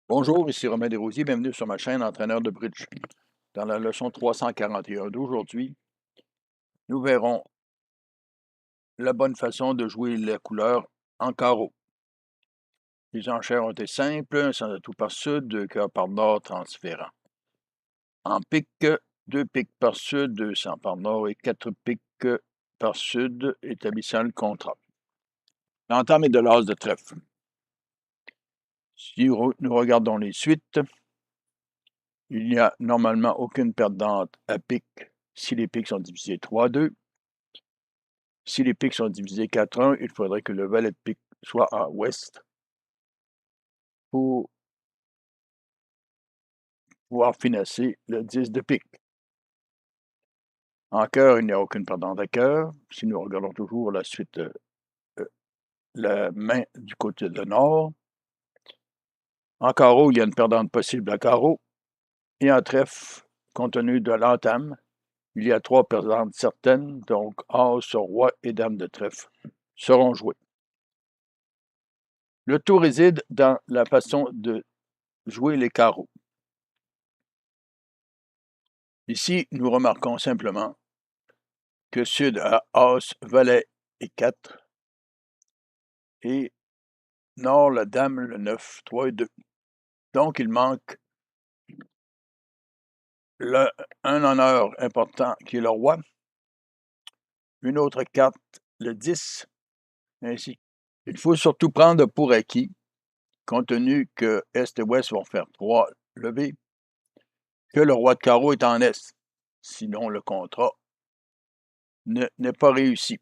Bonjour, ici Romain Desrosiers, bienvenue sur ma chaîne Entraîneur de bridge. Dans la leçon 341 d'aujourd'hui, nous verrons la bonne façon de jouer la couleur en carreau. Les enchères ont été simples, un centre de tout par sud, 2 cœurs par nord transférents. En pique, 2 piques par sud, 200 par nord et 4 piques par sud, établissant le contrat. L'entame est de l'as de trèfle. Si nous regardons les suites, il n'y a normalement aucune perdante à pique si les piques sont divisées 3-2. Si les piques sont divisées 4-1, il faudrait que le valet de pique soit en ouest pour pouvoir financer le 10 de pique. En cœur, il n'y a aucune perdante à cœur. Si nous regardons toujours la suite, la main du côté de nord. En carreau, il y a une perdante possible à carreau. Et en trèfle, compte tenu de l'entame, il y a 3 perdantes certaines, donc as, roi et dame de trèfle seront joués. Le tout réside dans la façon de jouer les carreaux. Ici, nous remarquons simplement que sud a as, valet et 4, et nord, la dame, le 9, 3 et 2. Donc, il manque un honneur important qui est le roi, une autre carte, le 10, ainsi. Il faut surtout prendre pour acquis, compte tenu que Est et Ouest vont faire 3 levées, que le roi de carreau est en Est. Sinon, le contrat n'est pas réussi.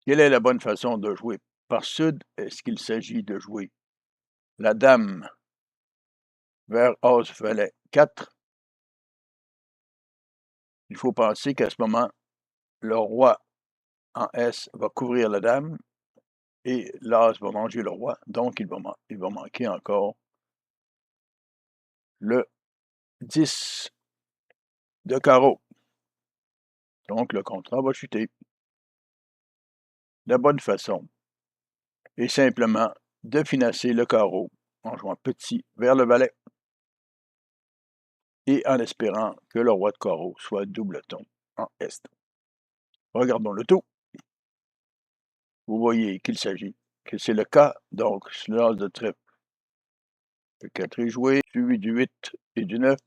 Quelle est la bonne façon de jouer? Par sud, est-ce qu'il s'agit de jouer la dame vers as, valet 4? Il faut penser qu'à ce moment, le roi en S va couvrir la dame et l'as va manger le roi, donc il va manquer encore le 10 de carreau. Donc le contrat va chuter. La bonne façon est simplement de financer le carreau en jouant petit vers le valet et en espérant que le roi de carreau soit doubleton en Est. Regardons le tout. Vous voyez qu'il s'agit que c'est le cas, donc l'as de trèfle. Le 4 est joué, suivi du 8 et du 9.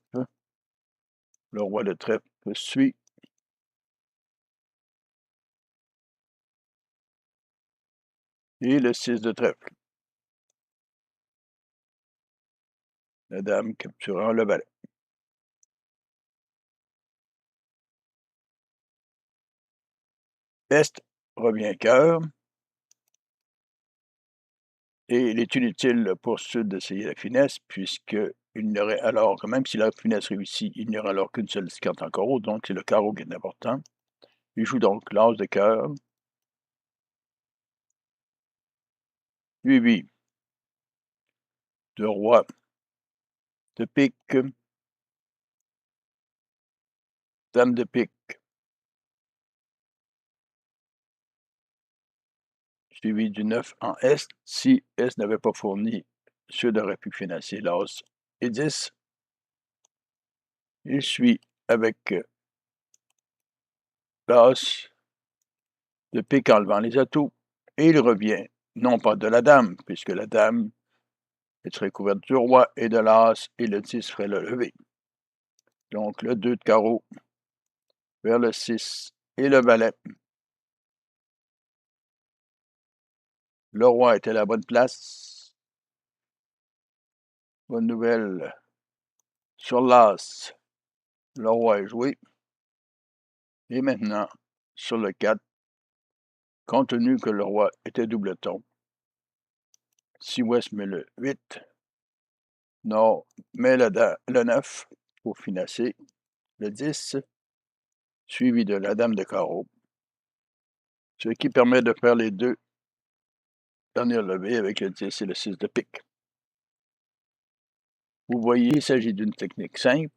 Le roi de trèfle suit. Et le 6 de trèfle. La dame capturant le valet. Est revient cœur. Et il est inutile pour sud d'essayer la finesse, puisqu'il n'y aurait alors, que même si la finesse réussit, il n'y aura alors qu'une seule carte en carreau, donc c'est le carreau qui est important. Il joue donc l'as de cœur. Suivi de roi de pique, dame de pique, suivi du 9 en Est. Si Est n'avait pas fourni, sud aurait pu financer l'as et 10. Il suit avec l'as de pique enlevant les atouts, et il revient, non pas de la dame, puisque la dame serait couverte du roi et de l'as, et le 10 ferait le lever. Donc le 2 de carreau vers le 6 et le valet. Le roi était à la bonne place. Bonne nouvelle, sur l'as, le roi est joué. Et maintenant, sur le 4, compte tenu que le roi était doubleton, si ouest met le 8, nord met le 9 pour financer le 10, suivi de la dame de carreau, ce qui permet de faire les 2 dernières levées avec le 10 et le 6 de pique. Vous voyez, il s'agit d'une technique simple,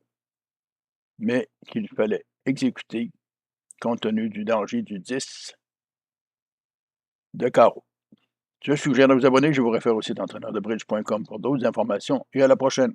mais qu'il fallait exécuter compte tenu du danger du 10 de carreau. Je suggère de vous abonner. Je vous réfère au site entraîneurdebridge.com pour d'autres informations et à la prochaine.